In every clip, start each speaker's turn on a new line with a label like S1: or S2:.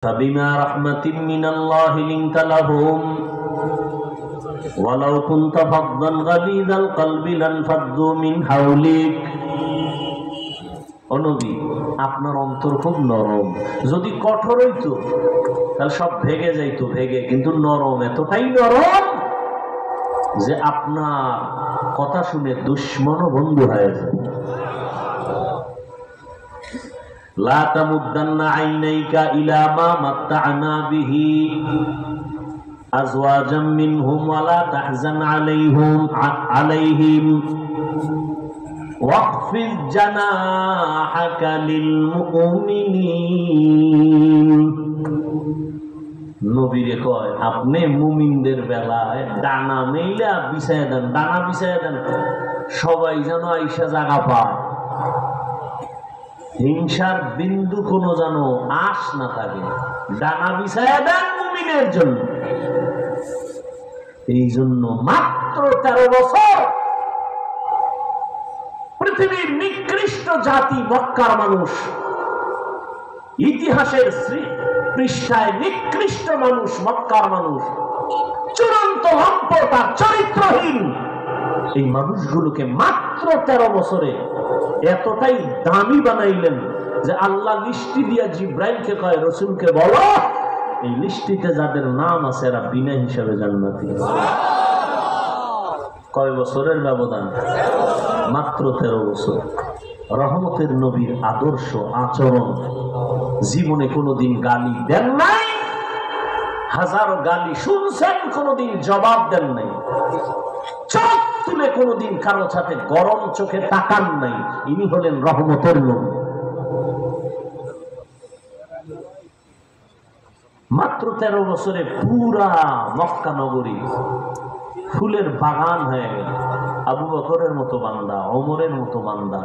S1: فبما رحمة من الله لنت لهم ولو كنت فظا غليظ القلب لانفضوا من حولك। ও নবী, আপনার অন্তর খুব নরম, যদি কঠোর হইতো তাহলে সব ভেঙে যাইতো, কিন্তু নরম, এতটাই নরম যে আপনার কথা শুনে দুশ্মনও বন্ধু হয়ে যায়। লা তামুদ্দান্না আইনাইকা ইলা মা মাত্তা'না বিহি আজওয়াজাম মিনহুম ওয়া লা তাহজান আলাইহিম ওয়াখফিজ জানাহাকা লিল মুমিনিন। নবীরে কয়, আপনি মুমিনদের বেলায় ডানা মেইলা বিছায়া দেন, ডানা বিছায়া দেন, সবাই যেন আইসা জায়গা পায়, হিংসার বিন্দু কোনো যেন আশ না থাকে, ডানা বিছায়া দেন মুমিনের জন্য। এই জন্য মাত্র 13 বছর পৃথিবীর নিকৃষ্ট জাতি মক্কার মানুষ, ইতিহাসের পৃষ্ঠায় নিকৃষ্ট মানুষ মক্কার মানুষ, চূড়ান্ত লম্পট আর চরিত্রহীন এই মানুষগুলোকে মাত্র 13 বছরে এতটাই দামি বানাইলেন যে আল্লাহ লিস্টি দিয়া জিব্রাইলকে কয়, রসুলকে বলো এই লিস্টিতে যাদের নাম আছে এরা বিনা হিসাবে জান্নাতি। কয় বছরের ব্যবধান? মাত্র 13 বছর। রহমতের নবীর আদর্শ আচরণ, জীবনে কোনোদিন গালি দেন নাই, হাজারো গালি শুনছেন, কোনোদিন জবাব দেন নাই, চোখ তুলে কোনোদিন কারো সাথে গরম চোখে তাকান নাই। ইনি হলেন রহমতের নবী। মাত্র 13 বছরে পুরা মক্কা নগরী ফুলের বাগান হয়ে গেল। আবু বকরের মতো বান্দা, ওমরের মতো বান্দা।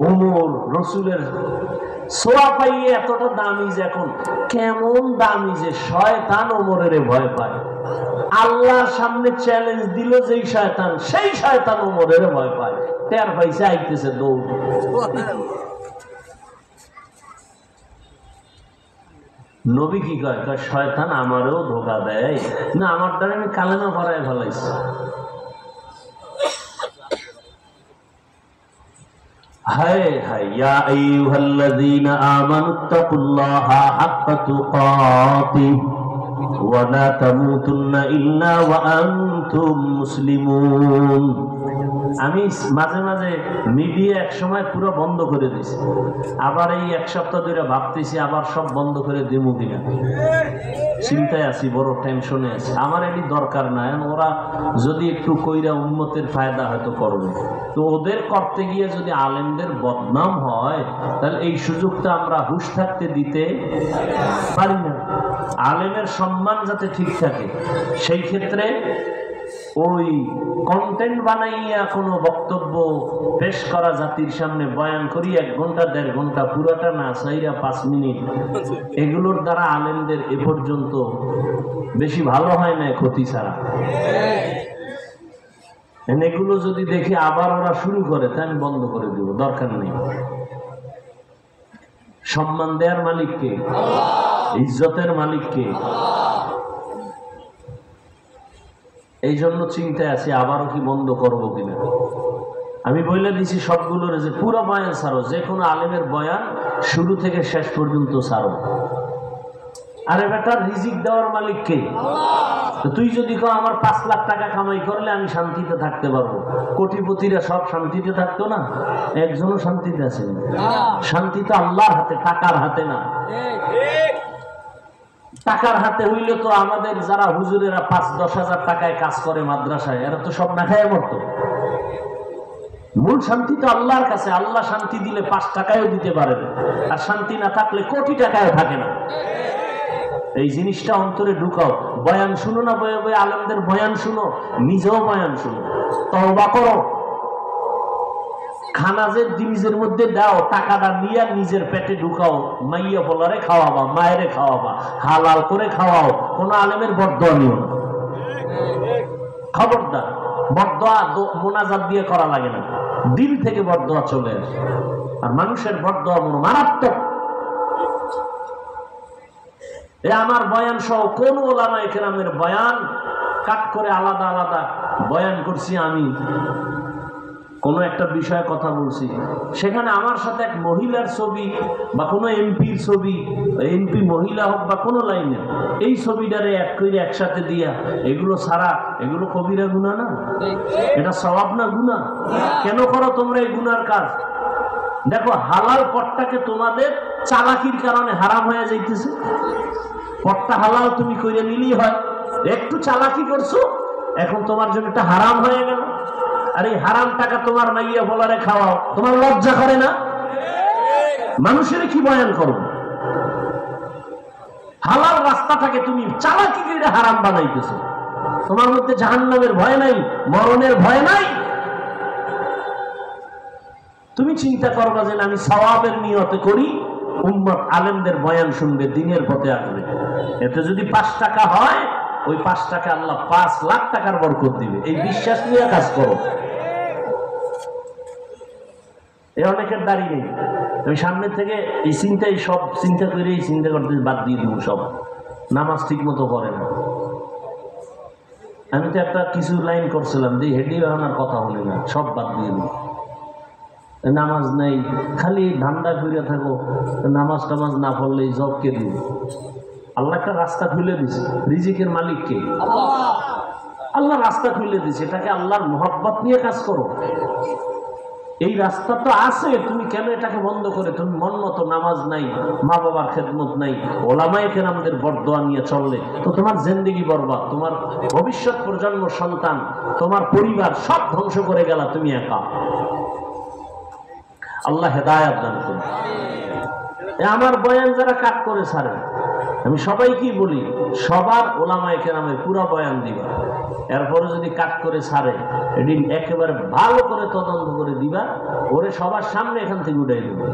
S1: ওমর রসুলের ছোঁয়া পাইয়ে এতটা দামি যে এখন কেমন দামি যে শয়তান ওমরের ভয় পায়। আল্লাহর সামনে চ্যালেঞ্জ দিল যেই শয়তান, সেই শয়তান ওমরের ভয় পায়। টের পাইছে, আইতেছে দৌড়। নবী কি কয়? শয়তান আমারও ধোকা দেয় না, আমার দ্বারা আমি কালেমা পড়ায় ফেলাইছি। হায় হায়, ইয়া আইয়ুহাল্লাযীনা আমানুত্তাকুল্লাহা হাক্কা তুকাতিহি ওয়া লা তামুতুন্না ইল্লা ওয়া আনতুম মুসলিমুন। আমি মাঝে মাঝে মিডিয়া এক সময় পুরো বন্ধ করে দিয়েছি, আবার এই 1 সপ্তাহ ধরে ভাবতেছি আবার সব বন্ধ করে দিব কিনা, চিন্তায় আছি, বড় টেনশনে আছি। আমার এটি দরকার নাই, ওরা যদি একটু কইরা উম্মতের ফায়দা হয়তো করবে, তো ওদের করতে গিয়ে যদি আলেমদের বদনাম হয় তাহলে এই সুযোগটা আমরা হুঁশ থাকতে দিতে পারি না। আলেমের সম্মান যাতে ঠিক থাকে, সেই ক্ষেত্রে ওই কন্টেন্ট বানাইয়া কোনো বক্তব্য পেশ করা, জাতির সামনে বয়ান করি 1 ঘন্টা 1.5 ঘন্টা, পুরাটা না চাইরা 5 মিনিট, এগুলোর দ্বারা আলেমদের এ পর্যন্ত বেশি ভালো হয় না, ক্ষতি ছাড়া। এগুলো যদি দেখি আবার ওরা শুরু করে, তাই আমি বন্ধ করে দেব, দরকার নেই। সম্মান দেওয়ার মালিককে, ইজ্জতের মালিককে। এই জন্য চিন্তায় আছি আবারও কি বন্ধ করবো কিনা। আমি বলে দিছি সবগুলোর যে পুরো বয়ান ছাড়ো, যে কোনো আলেমের বয়ান শুরু থেকে শেষ পর্যন্ত ছাড়ো। আরে বেটা, রিজিক দেওয়ার মালিক কে? তুই যদি কও আমার 5 লাখ টাকা কামাই করলে আমি শান্তিতে থাকতে পারবো, কোটিপতিরা সব শান্তিতে থাকতো না? একজনও শান্তিতে আছে? শান্তি তো আল্লাহর হাতে, টাকার হাতে না। টাকার হাতে হইলে তো আমাদের যারা হুজুরেরা 5-10 হাজার টাকায় কাজ করে মাদ্রাসায়, এরা তো সব না খায় মরতো। মূল শান্তি তো আল্লাহর কাছে। আল্লাহ শান্তি দিলে 5 টাকায়ও দিতে পারে না, আর শান্তি না থাকলে কোটি টাকায় থাকে না। এই জিনিসটা অন্তরে ঢুকাও। বয়ান শুনো না, বয়ে বয়ে আলেমদের বয়ান শুনো, নিজেও বয়ান শুনো, তওবা করো। খানা যে জিনিসের মধ্যে দাও, টাকাটা নিয়ে নিজের পেটে ঢুকাও, মাইয়া পোলারে খাওয়াবা, মায়েরে খাওয়াবা, হালাল করে খাওয়াও। কোন আলেমের বরদোয়া নিও না, খবরদার। বরদোয়া মোনাজাত দিয়ে করা লাগে না, দিল থেকে বরদোয়া চলে আসে। আর মানুষের বরদোয়া মারাত্মক। এ আমার বয়ান সহ কোন ওলামায়ে কেরামের বয়ান কাট করে আলাদা আলাদা বয়ান করছি আমি, কোনো একটা বিষয়ে কথা বলছি, সেখানে আমার সাথে এক মহিলার ছবি বা কোনো এমপির ছবি, এমপি মহিলা হোক বা কোনো লাইনে, এই ছবিটারে এক করে একসাথে দিয়া এগুলো ছাড়া, এগুলো কবিরা গুনাহ না? এটা সওয়াব না গুনাহ? কেন করো তোমরা এই গুনার কাজ? দেখো হালাল পথটাকে তোমাদের চালাকির কারণে হারাম হয়ে যাইতেছে। পথটা হালাল তুমি করে নিলেই হয়, একটু চালাকি করছো এখন তোমার জন্য এটা হারাম হয়ে গেল। আর এই হারাম টাকা তোমার মাইয়া বলারে খাওয়াও, তোমার লজ্জা করে না? মানুষের কি বয়ান করো? হালাল রাস্তাটাকে তুমি চালাকি করে হারাম বানাইতেছো। তোমার মধ্যে জাহান্নামের ভয় নাই, মরণের ভয় নাই। তুমি চিন্তা করবা যে আমি সওয়াবের নিয়তে করি, উম্মত আলেমদের বয়ান শুনবে, দিনের পথে আসবে। এতে যদি 5 টাকা হয়, ওই 5 টাকা আল্লাহ 5 লাখ টাকার বরকত দিবে। এই বিশ্বাস নিয়ে কাজ করো। এ অনেকের দাঁড়িয়ে নেই, আমি সামনে থেকে এই চিন্তাই সব চিন্তা করে এই চিন্তা করতে বাদ দিয়ে দিব। সব নামাজ ঠিক মতো করে না। আমি তো একটা কিছু লাইন করছিলাম যে হেডি বানানোর কথা বলি না, সব বাদ দিয়ে দিব। নামাজ নাই, খালি ধান্দা করে থাকো, নামাজ টামাজ না পড়লেই জব কে দিব? আল্লাহ একটা রাস্তা খুলে দিছে, রিজিকের মালিক কে? আল্লাহ রাস্তা খুলে দিছে, এটাকে আল্লাহর মহব্বত নিয়ে কাজ করো। এই রাস্তা তো আছে, তুমি কেন এটাকে বন্ধ করে তুমি মন মতো নামাজ নাই, মা বাবার খেদমত নাই, ওলামায়ে কেরামদের বরদোয়া নিয়ে চললে তো তোমার জিন্দেগি বরবাদ, তোমার ভবিষ্যৎ প্রজন্ম, সন্তান, তোমার পরিবার সব ধ্বংস করে গেলা তুমি একা। আল্লাহ হেদায়েত দান করুন। আমার বয়ান যারা কাট করে ছাড়ে, আমি সবাইকেই বলি সবার ওলামায়ে কেরামের পুরো বয়ান দিবা। এরপরে যদি কাট করে ছাড়ে, এদিন একেবারে ভালো করে তদন্ত করে দিবা, ওরে সবার সামনে এখান থেকে উঠাই দেবে।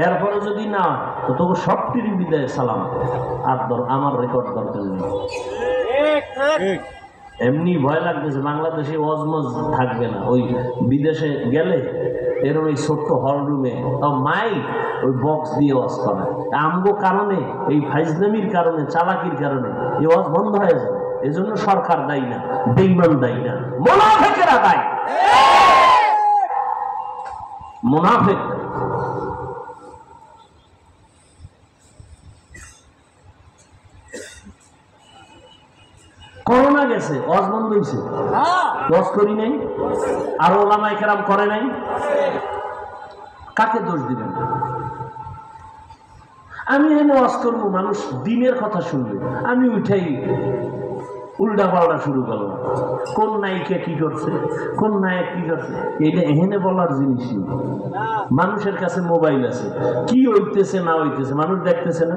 S1: এরপরে যদি না, তো তবু সবটির বিদায় সালাম। আর আমার রেকর্ড দরকার নেই। এমনি ভয় লাগতেছে, বাংলাদেশে ওয়াজমজ থাকবে না, ওই বিদেশে গেলে এরকম এই ছোট্ট হল রুমে তাও মাইক ওই বক্স দিয়ে ওয়াজ করে। আমগো কারণে, এই ফাইজলামির কারণে, চালাকির কারণে এই ওয়াজ বন্ধ হয়ে যাবে। এজন্য সরকার দায়ী না, বেঈমান দায়ী না, মুনাফিকেরা দায়ী। মুনাফিক করোনা গেছে, ওয়াজ বন্ধ হয়েছে, ওয়াজ করি নাই, আর ওলামায়ে কেরাম করে নাই, কাকে দোষ দিবেন? আমি এনে ওয়াজ করবো, মানুষ দিনের কথা শুনবে, আমি উঠাই উল্টা পাল্টা শুরু করলাম। কোন নায়িকা কি করছে, কোন নায়ক কি করছে, এটা এখানে বলার জিনিস নেই। মানুষের কাছে মোবাইল আছে, কি হইতেছে না হইতেছে মানুষ দেখতেছে না।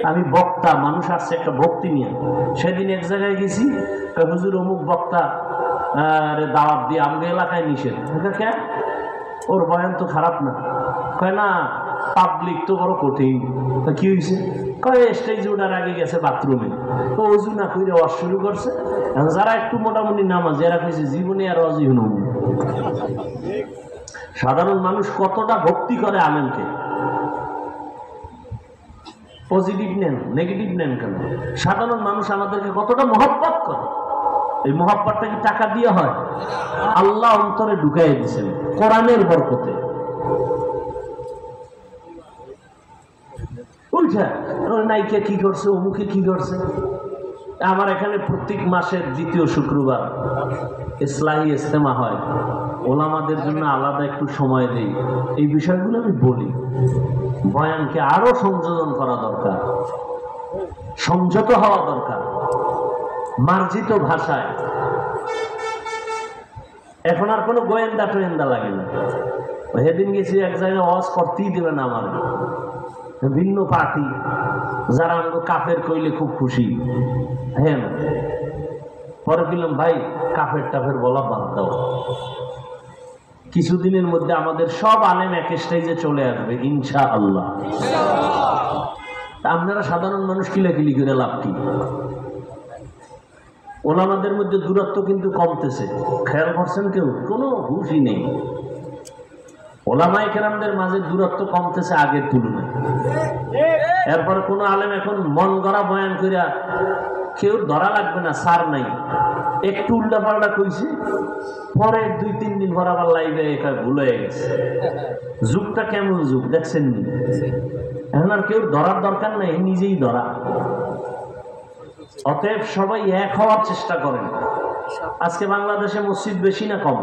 S1: আমি বক্তা, মানুষ আসছে একটা ভক্তি নিয়ে। সেদিন এক জায়গায় গেছি, হুজুর অমুক বক্তা দাওয়াত দিয়ে আমাদের এলাকায় নিষেধ। কে? ওর বয়ান তো খারাপ না। কয় না, পাবলিক তো বড় কঠিন। কি হয়েছে? কয় স্টেজ ওঠার আগে গেছে বাথরুমে, তো অজু না করে ওয়াজ শুরু করছে। যারা একটু মোটামুটি নামাজ, এরা কইছে জীবনে আর অজি হন। সাধারণ মানুষ কতটা ভক্তি করে আলেমকে। পজিটিভ নেন, নেগেটিভ নেন কেন? সাধারণ মানুষ আমাদেরকে কতটা মহব্বত করে। এই মহব্বতটা কি টাকা দিয়ে হয়? আল্লাহ অন্তরে ঢুকাই দিয়েছেন কোরআনের বরকতে। নায়িকা কি করছে, অমুকে কি করছে। আমার এখানে প্রত্যেক মাসের দ্বিতীয় শুক্রবার ইসলাহি ইজতেমা হয়, ওলামাদের জন্য আলাদা একটু সময় দেই। এই বিষয়গুলো আমি বলি। বয়ানকে আরো সংযোজন করা দরকার, সংযত হওয়া দরকার, মার্জিত ভাষায়। এখন আর কোনো গোয়েন্দা টোয়েন্দা লাগে না। সেদিন গেছি এক জায়গায় ওয়াজ করতেই দেবে না আমার ভিন্ন পার্টি, যারা আমাকে কাফের কইলে খুব খুশি। হ্যাঁ, পরে বললাম ভাই কাফের টাফের বলা বাদ দাও, কিছুদিনের মধ্যে আমাদের সব আলেম এক স্টেজে চলে আসবে ইনশাআল্লাহ। আপনারা সাধারণ মানুষ কিলাকিলি করে লাভ কি? ওলামাদের মধ্যে দূরত্ব কিন্তু কমতেছে, খেয়াল করছেন কেউ? কোনো হুশই নেই। ওলামায়ে কেরামদের মাঝে দূরত্ব কমতেছে আগের তুলনায়। এরপরে কোন আলেম এখন মন গড়া বয়ান করিয়া কেউ ধরা লাগবে না, সার নাই, একটু উল্টা পাল্টা কইছে, পরে 2-3 দিন পর আবার লাইভে ভুল হয়ে গেছে। যুগটা কেমন যুগ দেখছেন নি? এখন আর কেউ ধরার দরকার নাই, নিজেই ধরা। অতএব সবাই এক হওয়ার চেষ্টা করেন। আজকে বাংলাদেশে মসজিদ বেশি না কম?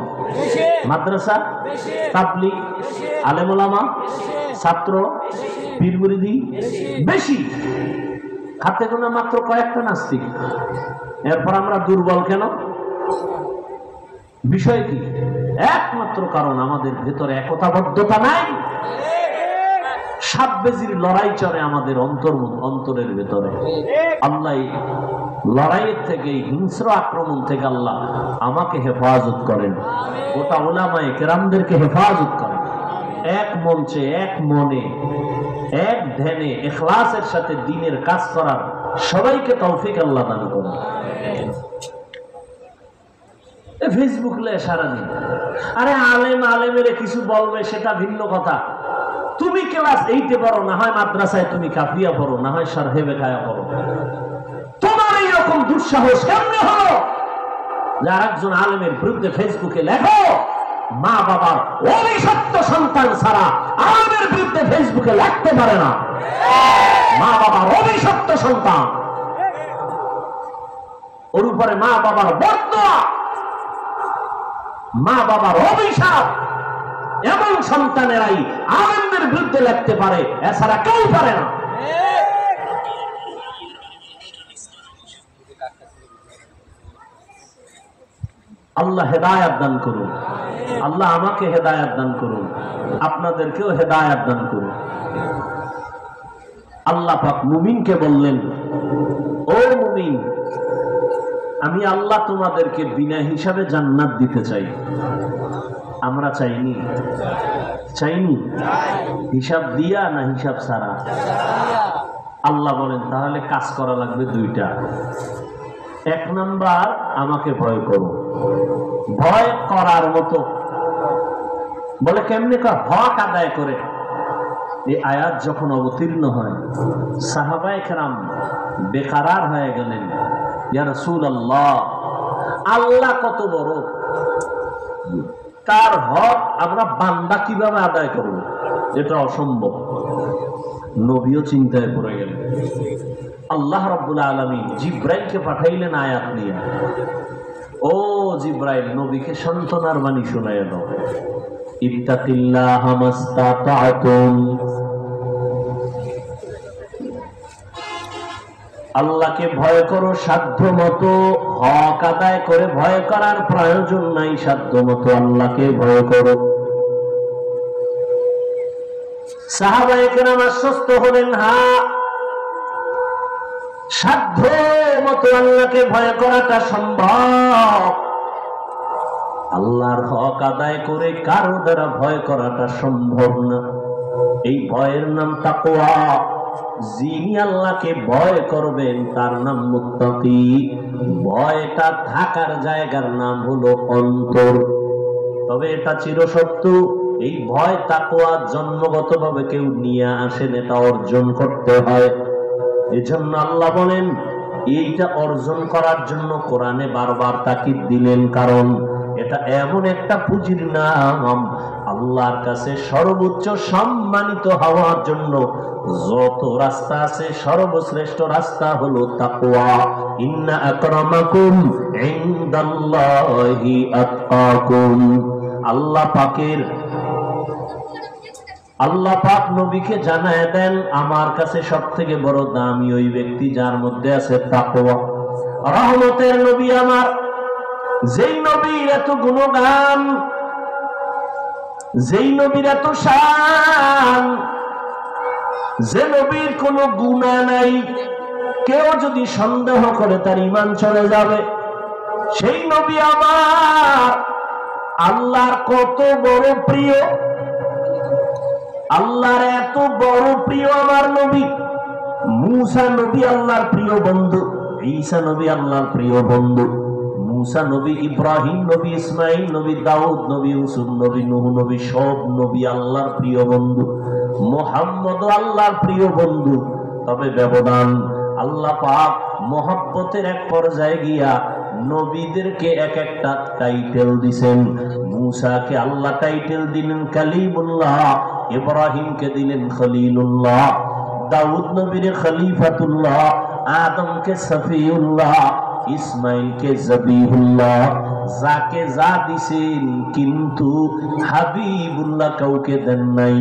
S1: মাদ্রাসা, তাবলীগ, আলেম ওলামা, ছাত্র, পীর মুরিদি বেশি। হাতে গোনা মাত্র কয়েকটা নাস্তিক। এরপর আমরা দুর্বল কেন? বিষয় কি? একমাত্র কারণ আমাদের ভেতরে একতাবদ্ধতা নাই। সাত বেজির লড়াই চলে আমাদের অন্তরের ভেতরে। আল্লাহ লড়াইয়ের থেকে, হিংস্র আক্রমণ থেকে আল্লাহ আমাকে হেফাজত করেন, গোটা উলামায়ে কেরামদেরকে হেফাজত করেন। এক মঞ্চে, এক মনে, এক ধ্যানে, ইখলাসের সাথে দ্বীনের কাজ করার সবাইকে তৌফিক আল্লাহ দান করেন। ফেসবুক লে সারাদিন, আরে আলেমের কিছু বলবে সেটা ভিন্ন কথা। তুমি ক্লাস 8-এ পড়ো, না হয় মাদ্রাসায় তুমি কাফিয়া পড়ো, না হয় শারহে বেকায়া পড়ো, তোমার এইরকম দুঃসাহস কেমনে হলো যে আরেকজন আলেমের বিরুদ্ধে ফেসবুকে লেখো? মা বাবার অভিশপ্ত সন্তান ছাড়া আলেমের বিরুদ্ধে ফেসবুকে লিখতে পারে না। মা বাবার অভিশপ্ত সন্তান, ওর উপরে মা বাবার বরদোয়া, মা বাবার অভিশাপ, এমন সন্তানেরাই আলেমদের বিরুদ্ধে লিখতে পারে, এছাড়া কেউ পারে না। আল্লাহ হেদায়েত দান করুন, আল্লাহ আমাকে হেদায়েত দান করুন, আপনাদেরকেও হেদায়েত দান করুন। আল্লাহ পাক মুমিনকে বললেন, ও মুমিন, আমি আল্লাহ তোমাদেরকে বিনা হিসাবে জান্নাত দিতে চাই। আমরা চাইনি? চাইনি? হিসাব দিয়া না হিসাব ছাড়া? আল্লাহ বলেন তাহলে কাজ করা লাগবে দুইটা। এক নাম্বার, আমাকে ভয় করো। ভয় করার মতো বলে কেমনে? হক আদায় করে। এই আয়াত যখন অবতীর্ণ হয়, সাহাবায়ে কেরাম বেকারার হয়ে গেলেন, ইয়া রাসূলুল্লাহ, আল্লাহ কত বড়, তার হক আমরা বান্দা কিভাবে আদায় করব? এটা অসম্ভব। নবীও চিন্তায় পড়ে গেলেন। আল্লাহ রাব্বুল আলামিন জিব্রাইলকে পাঠাইলেন আয়াত নিয়ে, ও জিব্রাইল, নবীকে সান্ত্বনার বাণী শোনায় দাও। ইত্তাকিল্লাহা মাসতাতা'তুম, আল্লাহকে ভয় করো সাধ্য মতো। হক আদায় করে ভয় করার প্রয়োজন নাই, সাধ্য মতো আল্লাহকে ভয় করো। সাহাবায়ে কেরাম আশ্বস্ত হলেন, হ্যাঁ, সাধ্য মতো আল্লাহকে ভয় করাটা সম্ভব। আল্লাহর হক আদায় করে কারো দ্বারা ভয় করাটা সম্ভব না। এই ভয়ের নাম তাকওয়া। যিনি আল্লাহকে ভয় করবেন তার নাম মুত্তাকি। ভয়টা থাকার জায়গার নাম হলো অন্তর। তবে এটা চিরসত্য, এই ভয় তাকওয়া জন্মগতভাবে কেউ নিয়ে আসেন, এটা অর্জন করতে হয়। এজন্য আল্লাহ বলেন, এইটা অর্জন করার জন্য কোরআনে বারবার তাকিদ দিলেন, কারণ এটা এমন একটা পুঁজির নাম, আল্লাহর কাছে সর্বোচ্চ সম্মানিত হওয়ার জন্য যত রাস্তা আছে সর্বশ্রেষ্ঠ রাস্তা হলো তাকওয়া। ইন্না আকরামাকুম ইনদাল্লাহি আতকাকুম। আল্লাহ পাক নবীকে জানায় দেন, আমার কাছে সবথেকে বড় দামি ওই ব্যক্তি যার মধ্যে আছে তাকওয়া। রহমতের নবী আমার, যেই নবীর এত গুণগান, যেই নবীর এত শান, যে নবীর কোনো গুনাহ নাই, কেউ যদি সন্দেহ করে তার ঈমান চলে যাবে, সেই নবী আমার আল্লাহর কত বড় প্রিয়। আল্লাহর এত বড় প্রিয় আমার নবী। মূসা নবী আল্লাহর প্রিয় বন্ধু, ঈসা নবী আল্লাহর প্রিয় বন্ধু, মূসা নবী, ইব্রাহিম নবী, ইসমাইল নবী, দাউদ নবী, ইউসুফ নবী, নূহ নবী, সব নবী আল্লাহর প্রিয় বন্ধু। মুহাম্মদ আল্লাহর প্রিয় বন্ধু। তবে ব্যবধান। আল্লাহ পাক মহব্বতের এক পর্যায়ে গিয়া নবীদেরকে এক একটা টাইটেল দিছেন। মূসাকে আল্লাহ টাইটেল দিলেন কালিমুল্লাহ, ইব্রাহিমকে দিলেন খলিলুল্লাহ, দাউদ নবীর খলিফাতুল্লাহ, আদমকে সফিউল্লাহ, ইসমাইলকে জবিহুল্লাহ। যাকে যা দিছেন, কিন্তু হাবিবুল্লাহ কাউকে দেন নাই।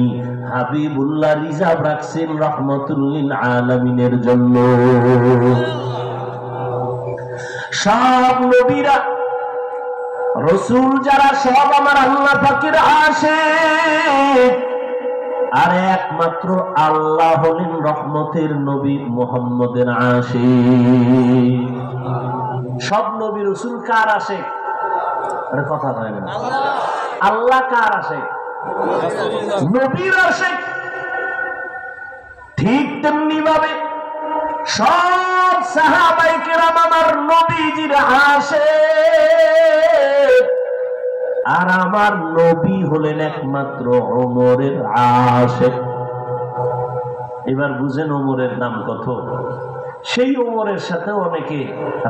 S1: হাবিবুল্লাহ রিজার্ভ রাখছেন রহমতুল লিল আলামিনের জন্য। সব নবীরা রাসূল যারা সব আমার আল্লাহ পাকের আশিক, আর একমাত্র আল্লাহ হলেন রহমতের নবী মুহাম্মদের আশিক। সব নবী রাসূল কার আশিক? আরে কথা হয় না। আল্লাহ কার আশিক? নবীর আশিক। ঠিক তেমনি ভাবে সব সাহাবায়ে কেরাম আমার নবীজির আশিক, আর আমার নবী হলেন একমাত্র ওমরের আশিক। এবার বুঝেন ওমরের দাম কত। সেই ওমরের সাথে অনেকে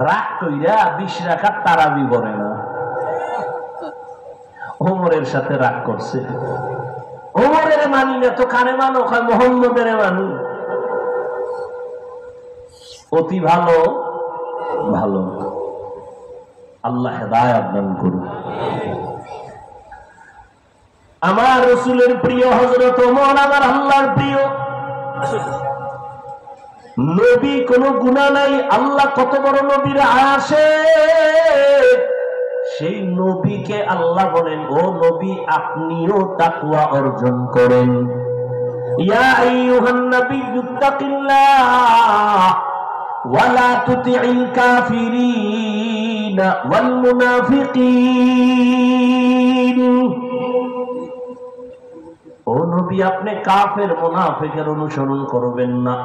S1: রাগ কইরা 20 রাকাত তারাবি পড়ে না। ওমরের সাথে রাগ করছে। ওমরের মানি না তো কারে মানো? হয় মুহাম্মদের মানি। অতি ভালো ভালো। আল্লাহ হেদায়েত দান করুন। আমার রাসূলের প্রিয় হযরত ওমর আমার আল্লাহর প্রিয় নবী, কোনো গুনাহ নাই। আল্লাহ কত বড় নবীর আশিক। সেই নবীকে আল্লাহ বলেন, ও নবী আপনিও তাকওয়া অর্জন করেন। ইয়া আইয়ুহান নাবিয়্যু তাকিল্লাহ ওয়া লা তুতি'ল কাফিরিনা ওয়াল মুনাফিকিন। ও নবী আপনি কাফের মুনাফিকের অনুসরণ করবেন না।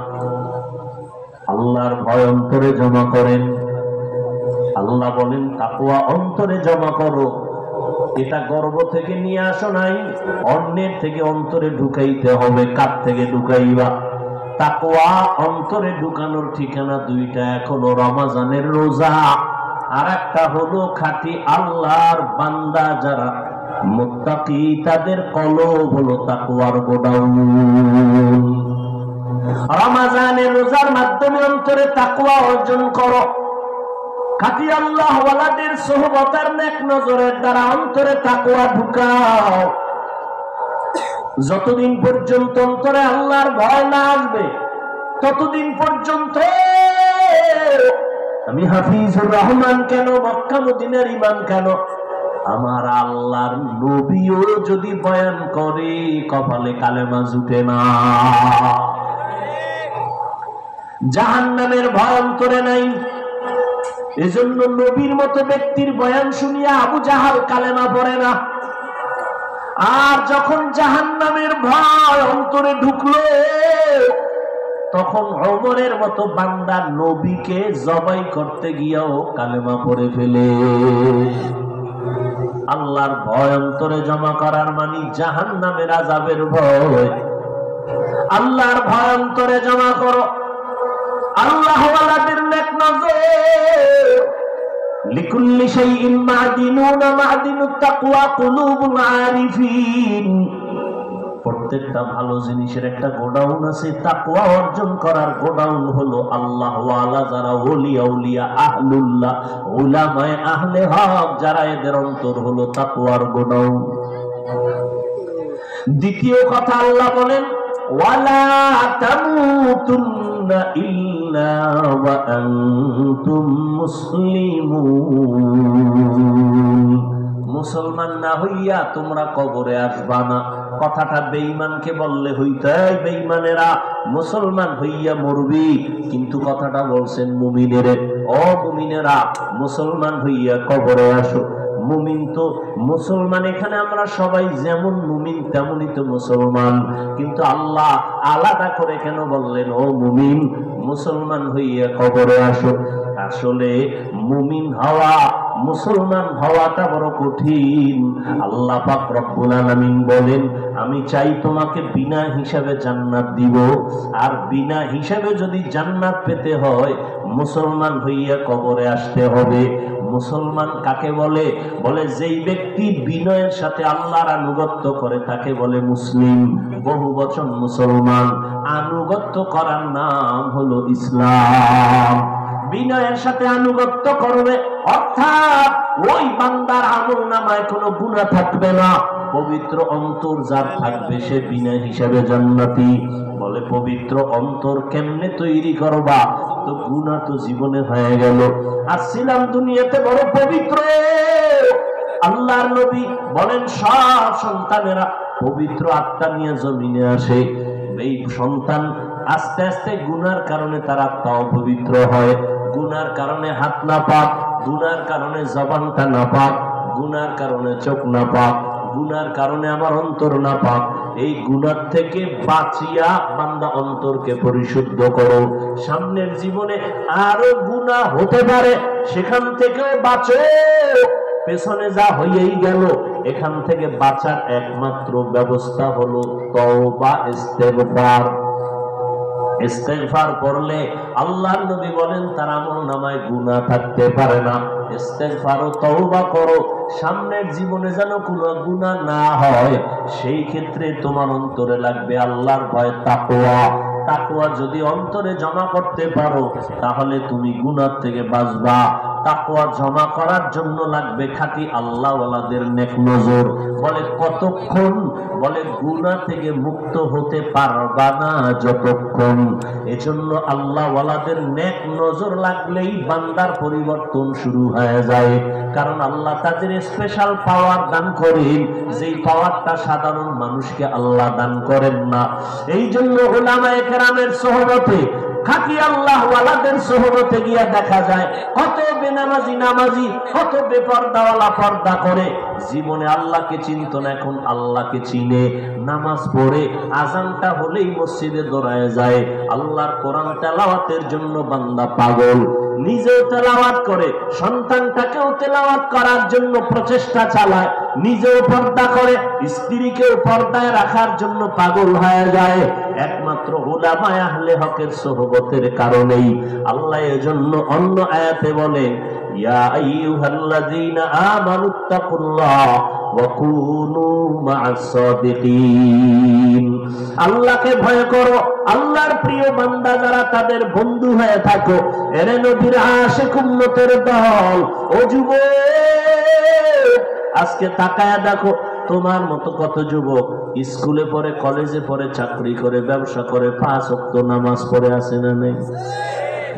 S1: আল্লাহর ভয় অন্তরে জমা করেন। আল্লাহ বলেন তাকওয়া অন্তরে জমা করো। এটা গর্ব থেকে নিয়ে আসো নাই, অন্যের থেকে অন্তরে ঢুকাইতে হবে। কার থেকে ঢুকাইবা? তাকওয়া অন্তরে ঢুকানোর ঠিকানা দুইটা, এখনো রমজানের রোজা, আর একটা হলো খাঁটি আল্লাহর বান্দা যারা মুত্তাকি, তাদের কলব হলো তাকওয়ার গোডাউন। রমজানের রোজার মাধ্যমে অন্তরে তাকওয়া অর্জন করো। খাঁটি আল্লাহ ওয়ালাদের সোহবতের নেক নজরের দ্বারা অন্তরে তাকওয়া ঢুকাও। যতদিন পর্যন্ত অন্তরে আল্লাহর ভয় না আসবে, ততদিন পর্যন্ত আমি হাফিজুর রহমান কেন, মক্কা মদিনার ইমাম কেন, আমার আল্লাহর নবীও যদি বয়ান করে কপালে কালেমা জুটে না। জাহান্নামের ভয় অন্তরে নাই। এজন্য নবীর মতো ব্যক্তির বয়ান শুনিয়া আবু জাহাল কালেমা পড়ে না। আর যখন জাহান্নামের ভয় অন্তরে ঢুকলো, তখন ওমরের মতো বান্দা নবীকে জবাই করতে গিয়েও কালেমা পড়ে ফেলে। আল্লাহর ভয় অন্তরে জমা করার মানে জাহান্নামের আযাবের ভয়। আল্লাহর ভয় অন্তরে জমা করো। আল্লাহ ওয়ালাদের নেক নজর। লিকুল্লি শাইইন মা'দিনুন মা'দিনুত তাকওয়া কুলুবুল আরিফিন। প্রত্যেকটা ভালো জিনিসের একটা গোডাউন আছে। তাকওয়া অর্জন করার গোডাউন হলো আল্লাহ ওয়ালা যারা ওলি আউলিয়া আহলুল্লাহ উলামায়ে আহলে হক যারা, এদের অন্তর হলো তাকওয়ার গোডাউন। দ্বিতীয় কথা আল্লাহ বলেন ওয়ালা তামুতুন্না ইল্লা ওয়া আনতুম মুসলিমুন। মুসলমান না হইয়া তোমরা কবরে আসবা না। কথাটা বেঈমানকে বললে হইতো, বেঈমানেরা মুসলমান হইয়া মরবি, কিন্তু কথাটা বলছেন মুমিনেরে, ও মুমিনেরা মুসলমান হইয়া কবরে আসো। মুমিন তো মুসলমান, এখানে আমরা সবাই যেমন মুমিন তেমনই তো মুসলমান, কিন্তু আল্লাহ আলাদা করে কেন বললেন ও মুমিন মুসলমান হইয়া কবরে আসো? আসলে মুমিন হওয়া মুসলমান হওয়াটা বড় কঠিন। আল্লাহ পাক রব্বুল আলামিন বলেন, আমি চাই তোমাকে বিনা হিসাবে জান্নাত দিব, আর বিনা হিসাবে যদি জান্নাত পেতে হয় মুসলমান হইয়া কবরে আসতে হবে। মুসলমান কাকে বলে? বলে যেই ব্যক্তি বিনয়ের সাথে আল্লাহর আনুগত্য করে তাকে বলে মুসলিম। বহু বচন মুসলমান, আনুগত্য করার নাম হলো ইসলাম। বিনয়ের সাথে আনুগত্য করবে, অর্থাৎ ওই বান্দার আমলনামায় কোনো গুনাহ থাকবে না। পবিত্র অন্তর যার থাকবে সে বিনয় হিসাবে জান্নাতি। বলে পবিত্র অন্তর কেমনে তৈরি করবা? তো গুনাহ তো জীবনে হয়ে গেল, আসছিলাম দুনিয়াতে বড় পবিত্র। আল্লাহর নবী বলেন সব সন্তানেরা পবিত্র আত্মা নিয়ে জমিনে আসে। এই সন্তান আস্তে আস্তে গুনার কারণে তার আত্মা অপবিত্র হয়। গুনার কারণে হাত না পাক, গুনার কারণে জবানটা না পাক, গুনার কারণে চোখ না পাক, গুনার কারণে আমার অন্তর না পাক। এই গুনার থেকে বাঁচিয়া বান্দা অন্তরকে পরিশুদ্ধ করো। সামনের জীবনে আরো গুনাহ হতে পারে, সেখান থেকেও বাঁচো। পেছনে যা হয়েই গেল, এখান থেকে বাঁচার একমাত্র ব্যবস্থা হলো তওবা, ইস্তেগফার। ইস্তেগফার করলে আল্লাহর নবী বলেন তার আমলনামায় গুনাহ থাকতে পারে না। ইস্তেগফার ও তওবা করো, সামনের জীবনে যেন কোনো গুনাহ না হয়। সেই ক্ষেত্রে তোমার অন্তরে লাগবে আল্লাহর ভয়, তাকওয়া। তাকওয়া যদি অন্তরে জমা করতে পারো তাহলে তুমি গুনাহ থেকে বাঁচবা। তাকওয়া জমা করার জন্য লাগবে খাঁটি আল্লাহওয়ালাদের নেক নজর। বলে কতক্ষণ? বলে গুনাহ থেকে মুক্ত হতে পারবা না যতক্ষণ। এজন্য আল্লাহওয়ালাদের নেক নজর লাগলেই বান্দার পরিবর্তন শুরু হয়ে যায়। কারণ আল্লাহ তাদের স্পেশাল পাওয়ার দান করেন, যেই পাওয়ারটা সাধারণ মানুষকে আল্লাহ দান করেন না। এই জন্য উলামায়ে কেরামের সোহবতে, খাঁটি আল্লাহওয়ালাদের সোহবতে গিয়া দেখা যায় কত বেনামাজি নামাজি, কত বেপরদাওয়ালা পর্দা করে, জীবনে আল্লাহকে চিনত না, এখন আল্লাহকে চিনে। নামাজ পড়ে আজানটা হলেই মসজিদে দৌড়ায় যায়। আল্লাহর কোরআন তেলাওয়াতের জন্য বান্দা পাগল, নিজেও তেলাওয়াত করে, সন্তানটাকেও তেলাওয়াত করার জন্য প্রচেষ্টা চালায়, নিজেও পর্দা করে, স্ত্রীকেও পর্দায় রাখার জন্য পাগল হয়ে যায়। একমাত্র উলামায়ে আহলে হকের সোহবতের কারণেই। আল্লাহ এজন্য অন্য আয়াতে বলে, ইয়া আইয়ুহাল্লাযীনা আমানুত্তাকুল্লাহ ওয়া কুনু মা'আস সাদিকিন। আল্লাহকে ভয় করো, আল্লাহর প্রিয় বান্দা যারা তাদের বন্ধু হয়ে থাকো। এরে নবীর আশিক উম্মতের দল, ও যুবক আজকে তাকায়া দেখো, তোমার মতো কত যুবক স্কুলে পড়ে, কলেজে পড়ে, চাকরি করে, ব্যবসা করে, 5 ওয়াক্ত নামাজ পড়ে আছে না নেই?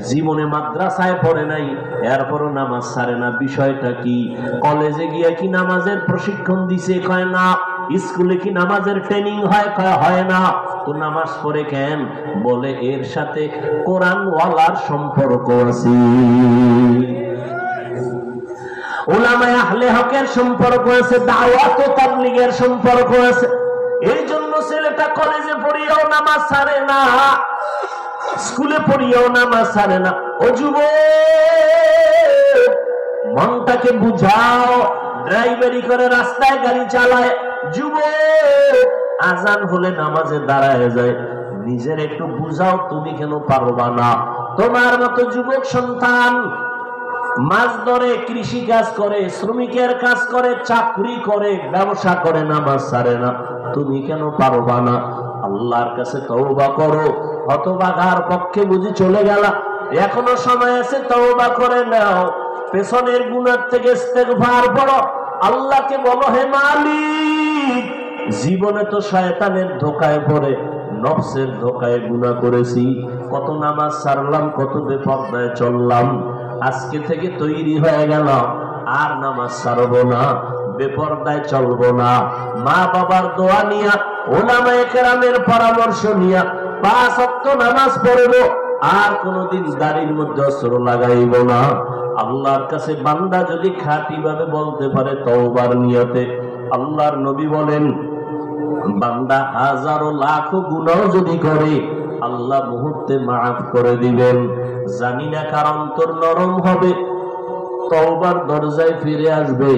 S1: জীবনে মাদ্রাসায় পড়ে নাই, এরপরও নামাজ ছাড়ে না। বিষয়টা কি? কলেজে গিয়া কি নামাজের প্রশিক্ষণ দিছে? কয় না। স্কুলে কি নামাজের ট্রেনিং হয়? কয় হয় না। তো নামাজ পড়ে কেন? বলে এর সাথে কোরআন ওয়ালার সম্পর্ক আছে, উলামায়ে আহলে হকের সম্পর্ক আছে, দাওয়াত ও তাবলীগের সম্পর্ক আছে। এই জন্য ছেলেটা কলেজে পড়িয়াও নামাজ ছাড়ে না, স্কুলে পড়িয়াও নামাজ ছাড়ে না। ও যুবক, মনটাকে বুঝাও। ড্রাইভারি করে, রাস্তায় গাড়ি চালায়, যুবক আজান হলে নামাজে দাঁড়ায় যায়। নিজের একটু বুঝাও, তুমি কেন পারবা না? তোমার মতো যুবক সন্তান মাছ ধরে, কৃষি কাজ করে, শ্রমিকের কাজ করে, চাকরি করে, ব্যবসা করে, নামাজ ছাড়ে না, তুমি কেন পারবা না? আল্লাহর কাছে তওবা করো। হতভাগার পক্ষে বুঝি চলে গেল, এখনো সময় আছে, তওবা করে নাও। পেছনের গুনাহ থেকে ইস্তেগফার করো, আল্লাহকে বলো, হে মালিক, জীবনে তো শয়তানের ধোকায় পড়ে, নফসের ধোকায় গুনাহ করেছি, কত নামাজ ছাড়লাম, কত বেপরদায় চললাম। আজকে থেকে তৈরি হয়ে গেল, আর নামাজ ছাড়বো না, বেপরদায় চলবো না। মা বাবার দোয়া নিয়া, উলামায়ে কেরামের পরামর্শ নিয়া 5 ওয়াক্ত নামাজ পড়বো, আর কোনদিন দাড়ির মধ্যে অস্ত্র লাগাইব না। আল্লাহর কাছে বান্দা যদি খাঁটি ভাবে বলতে পারে তওবার নিয়তে, আল্লাহর নবী বলেন, বান্দা হাজারো লাখো গুনাহ যদি করে আল্লাহ মুহূর্তে মাফ করে দিবেন। জানি না কার অন্তর নরম হবে, তওবার দরজায় ফিরে আসবে।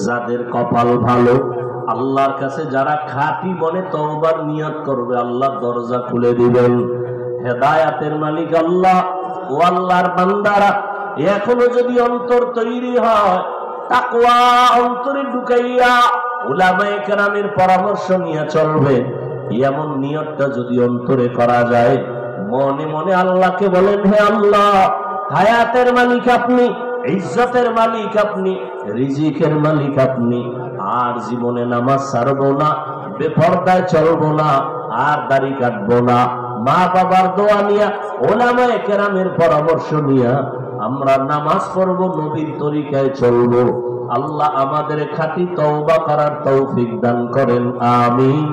S1: যাদের কপাল ভালো, আল্লাহর কাছে যারা খাঁটি মনে তওবার নিয়ত করবে, আল্লাহ দরজা খুলে দিবেন। হেদায়াতের মালিক আল্লাহ। ও আল্লাহর বান্দারা, এখনো যদি অন্তর তৈরি হয়, তাকওয়া অন্তরে ঢুকাইয়া উলামায়ে কেরামের পরামর্শ নিয়ে চলবে, এমন নিয়তটা যদি অন্তরে করা যায়, মনে মনে আল্লাহকে বলেন, হে আল্লাহ, হায়াতের মালিক আপনি, ইজ্জতের মালিক আপনি, রিজিকের মালিক আপনি। আর জীবনে নামাজ ছাড়বো না, বেপরদায় চলবো না, আর দাড়ি কাটবো না। মা বাবার দোয়া নিয়া, উলামায়ে কেরামের পরামর্শ নিয়া আমরা নামাজ পড়বো, নবীর তরিকায় চলবো। আল্লাহ আমাদের খাঁটি তওবা করার তৌফিক দান করেন, আমিন।